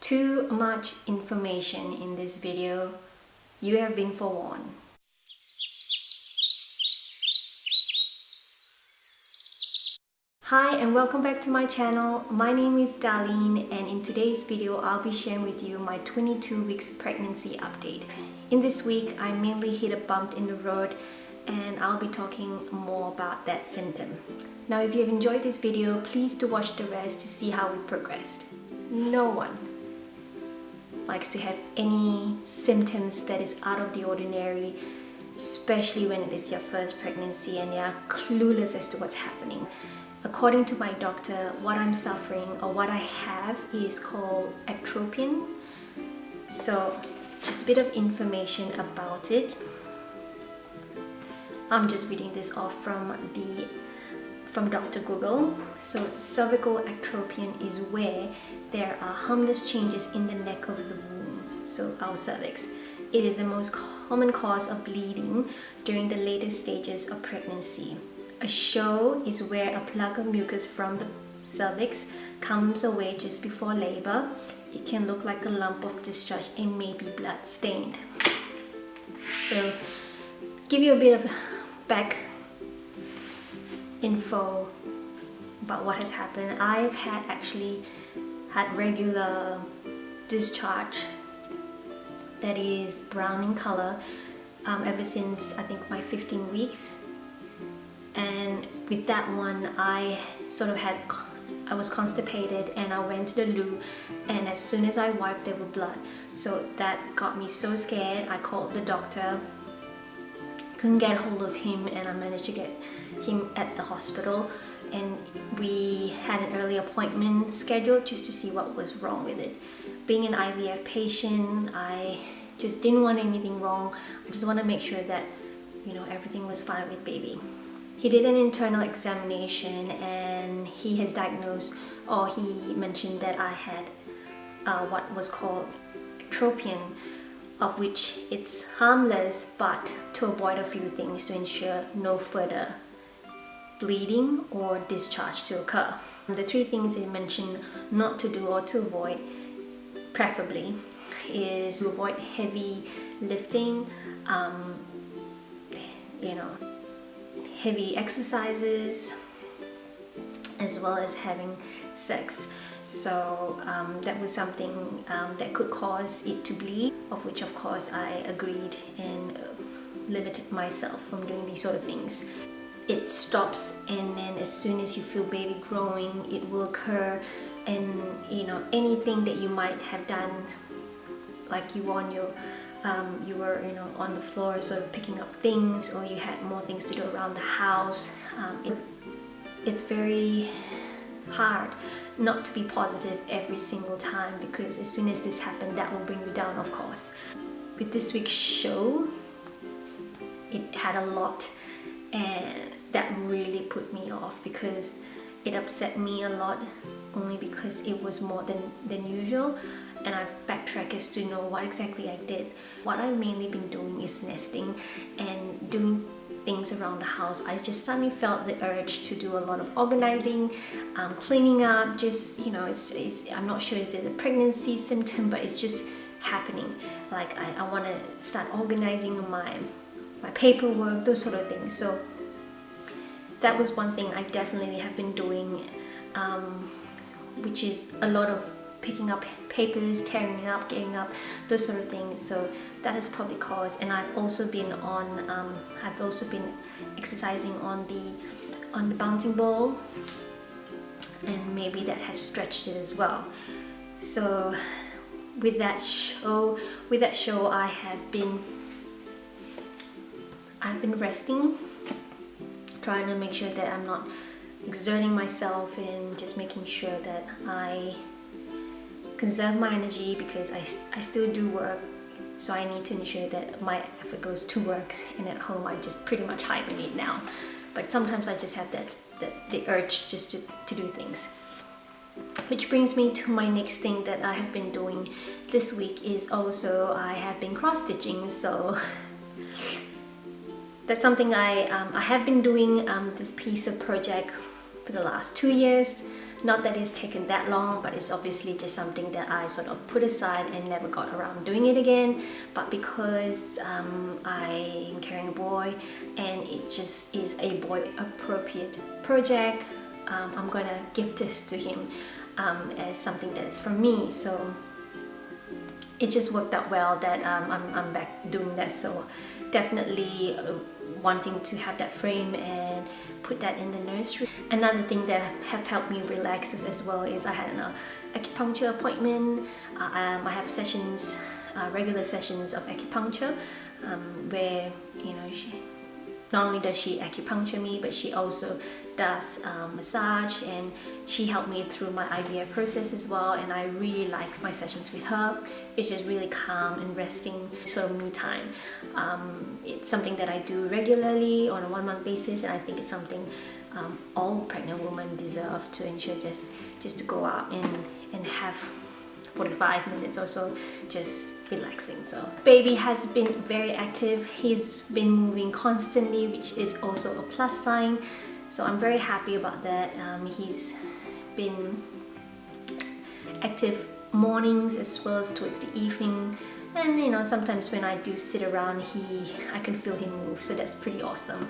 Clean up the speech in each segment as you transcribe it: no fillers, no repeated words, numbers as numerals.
Too much information in this video. You have been forewarned. Hi and welcome back to my channel. My name is Darlene and in today's video I'll be sharing with you my 22 weeks pregnancy update. In this week I mainly hit a bump in the road and I'll be talking more about that symptom. Now if you have enjoyed this video, please do watch the rest to see how we progressed. No one likes to have any symptoms that is out of the ordinary, especially when it is your first pregnancy and you are clueless as to what's happening. According to my doctor, what I'm suffering or what I have is called ectropion. So just a bit of information about it. I'm just reading this off from Dr. Google. So cervical ectropion is where there are harmless changes in the neck of the womb, so our cervix. It is the most common cause of bleeding during the later stages of pregnancy. A show is where a plug of mucus from the cervix comes away just before labor. It can look like a lump of discharge and may be blood stained. So give you a bit of back info about what has happened. I've actually had regular discharge that is brown in color ever since I think my 15 weeks. And with that one I was constipated and I went to the loo, and as soon as I wiped there were blood. So that got me so scared. I called the doctor, couldn't get hold of him, and I managed to get him at the hospital, and we had an early appointment scheduled just to see what was wrong with it. Being an IVF patient, I just didn't want anything wrong. I just want to make sure that everything was fine with baby. He did an internal examination and he has diagnosed, or he mentioned that I had what was called ectropion, of which it's harmless, but to avoid a few things to ensure no further bleeding or discharge to occur. The three things he mentioned not to do or to avoid, preferably, is to avoid heavy lifting, heavy exercises, as well as having sex. So that was something that could cause it to bleed, of which of course I agreed and limited myself from doing these sort of things. It stops, and then as soon as you feel baby growing, it will occur, and anything that you might have done, like you were on the floor sort of picking up things, or you had more things to do around the house, it's very hard not to be positive every single time, because as soon as this happened, that will bring you down, of course. With this week's show, it had a lot, and that really put me off because it upset me a lot, only because it was more than usual, and I backtrack as to know what exactly I did. What I've mainly been doing is nesting and doing things around the house. I just suddenly felt the urge to do a lot of organizing, cleaning up, just I'm not sure it's a pregnancy symptom, but it's just happening. Like I want to start organizing my paperwork, those sort of things. So that was one thing I definitely have been doing, which is a lot of picking up papers, tearing it up, getting up, those sort of things. So that has probably caused, and I've also been exercising on the bouncing ball, and maybe that have stretched it as well. So with that show I've been resting, trying to make sure that I'm not exerting myself, and just making sure that I conserve my energy, because I still do work, so I need to ensure that my effort goes to work, and at home I just pretty much hibernate now. But sometimes I just have the urge just to do things. Which brings me to my next thing that I have been doing this week is also I have been cross-stitching. So that's something I have been doing this piece of project for the last 2 years Not that it's taken that long, but it's obviously just something that I sort of put aside and never got around doing it again. But because I am carrying a boy and it just is a boy appropriate project, I'm gonna give this to him as something that's from me. So it just worked out well that I'm back doing that. So definitely wanting to have that frame and put that in the nursery. Another thing that have helped me relax as well is I had an acupuncture appointment. I have sessions, regular sessions of acupuncture, where, you know, not only does she acupuncture me, but she also does massage, and she helped me through my IVF process as well, and I really like my sessions with her. It's just really calm and resting, sort of me time. It's something that I do regularly on a 1-month basis, and I think it's something all pregnant women deserve, to ensure just to go out and have 45 minutes or so just relaxing. So baby has been very active. He's been moving constantly, which is also a plus sign, so I'm very happy about that. He's been active mornings as well as towards the evening, and you know, sometimes when I do sit around, I can feel him move, so that's pretty awesome.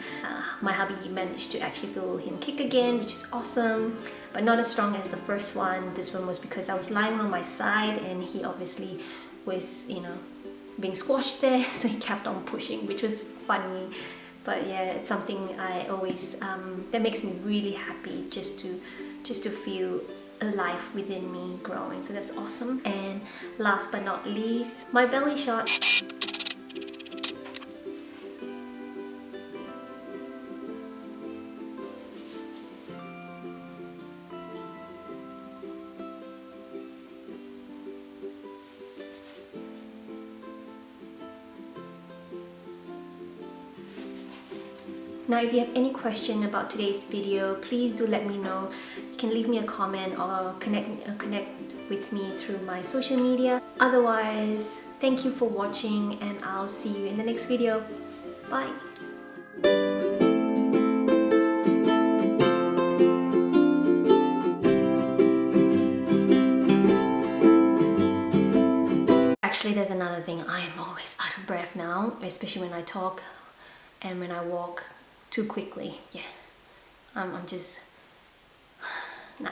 My hubby managed to actually feel him kick again, which is awesome, but not as strong as the first one. This one was because I was lying on my side and he obviously was, you know, being squashed there, so he kept on pushing, which was funny. But yeah, it's something I always that makes me really happy, just to feel a life within me growing. So that's awesome. And last but not least, my belly shot. Now, if you have any question about today's video, please do let me know. You can leave me a comment or connect with me through my social media. Otherwise, thank you for watching, and I'll see you in the next video. Bye! Actually, there's another thing. I am always out of breath now, especially when I talk and when I walk too quickly. Yeah, I'm just nah.